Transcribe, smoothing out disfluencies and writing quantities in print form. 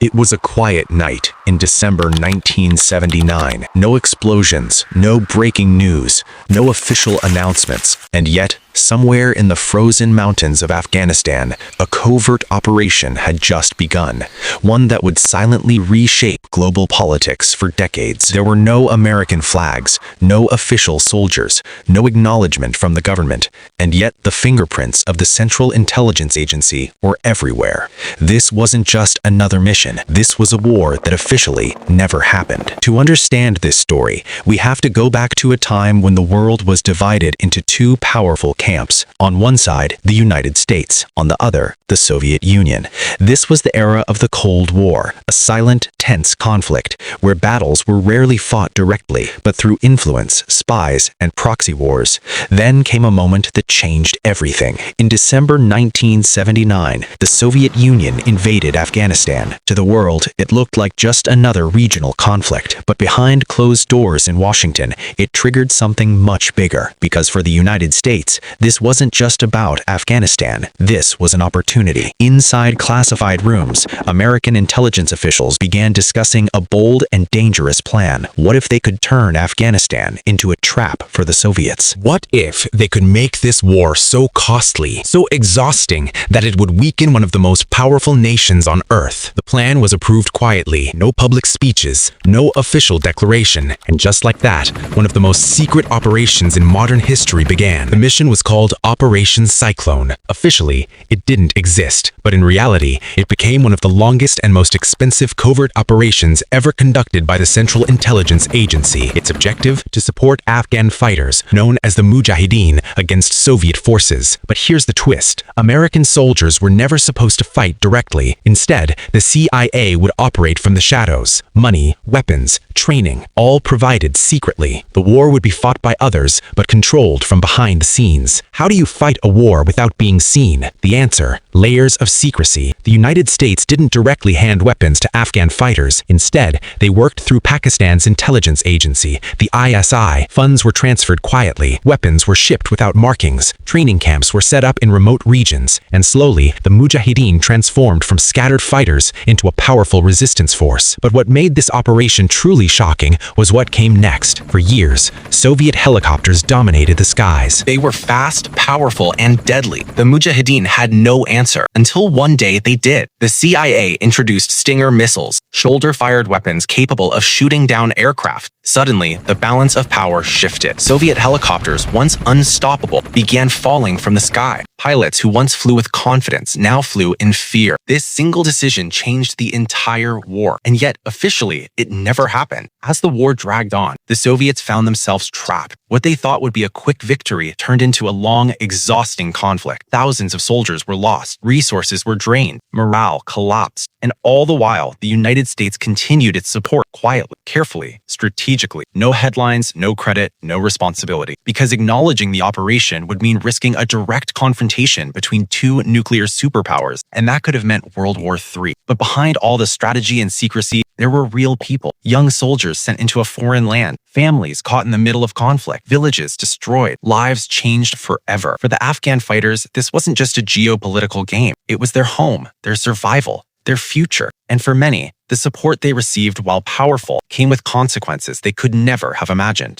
It was a quiet night in December 1979. No explosions, no breaking news, no official announcements, and yet, somewhere in the frozen mountains of Afghanistan, a covert operation had just begun, one that would silently reshape global politics for decades. There were no American flags, no official soldiers, no acknowledgement from the government, and yet the fingerprints of the Central Intelligence Agency were everywhere. This wasn't just another mission. This was a war that officially never happened. To understand this story, we have to go back to a time when the world was divided into two powerful camps. On one side, the United States. On the other, the Soviet Union. This was the era of the Cold War, a silent, tense conflict where battles were rarely fought directly, but through influence, spies, and proxy wars. Then came a moment that changed everything. In December 1979, the Soviet Union invaded Afghanistan. To the world, it looked like just another regional conflict, but behind closed doors in Washington, it triggered something much bigger. Because for the United States, this wasn't just about Afghanistan. This was an opportunity. Inside classified rooms, American intelligence officials began discussing a bold and dangerous plan. What if they could turn Afghanistan into a trap for the Soviets? What if they could make this war so costly, so exhausting, that it would weaken one of the most powerful nations on Earth? The plan was approved quietly, no public speeches, no official declaration, and just like that, one of the most secret operations in modern history began. The mission was called Operation Cyclone. Officially, it didn't exist, but in reality, it became one of the longest and most expensive covert operations ever conducted by the Central Intelligence Agency. Its objective? To support Afghan fighters, known as the Mujahideen, against Soviet forces. But here's the twist. American soldiers were never supposed to fight directly. Instead, the CIA would operate from the shadows. Money, weapons, training, all provided secretly. The war would be fought by others, but controlled from behind the scenes. How do you fight a war without being seen? The answer: layers of secrecy. The United States didn't directly hand weapons to Afghan fighters. Instead, they worked through Pakistan's intelligence agency, the ISI. Funds were transferred quietly. Weapons were shipped without markings. Training camps were set up in remote regions. And slowly, the Mujahideen transformed from scattered fighters into a powerful resistance force. But what made this operation truly shocking was what came next. For years, Soviet helicopters dominated the skies. They were fast, powerful, and deadly. The Mujahideen had no answer, until one day they did. The CIA introduced Stinger missiles, shoulder-fired weapons capable of shooting down aircraft. Suddenly, the balance of power shifted. Soviet helicopters, once unstoppable, began falling from the sky. Pilots who once flew with confidence now flew in fear. This single decision changed the entire war, and yet, officially, it never happened. As the war dragged on, the Soviets found themselves trapped. What they thought would be a quick victory turned into a long, exhausting conflict. Thousands of soldiers were lost, resources were drained, morale collapsed, and all the while, the United States continued its support quietly, carefully, strategically. No headlines, no credit, no responsibility. Because acknowledging the operation would mean risking a direct confrontation between two nuclear superpowers, and that could have meant World War III. But behind all the strategy and secrecy, there were real people. Young soldiers sent into a foreign land, families caught in the middle of conflict, villages destroyed, lives changed forever. For the Afghan fighters, this wasn't just a geopolitical game. It was their home, their survival, their future. And for many, the support they received, while powerful, came with consequences they could never have imagined.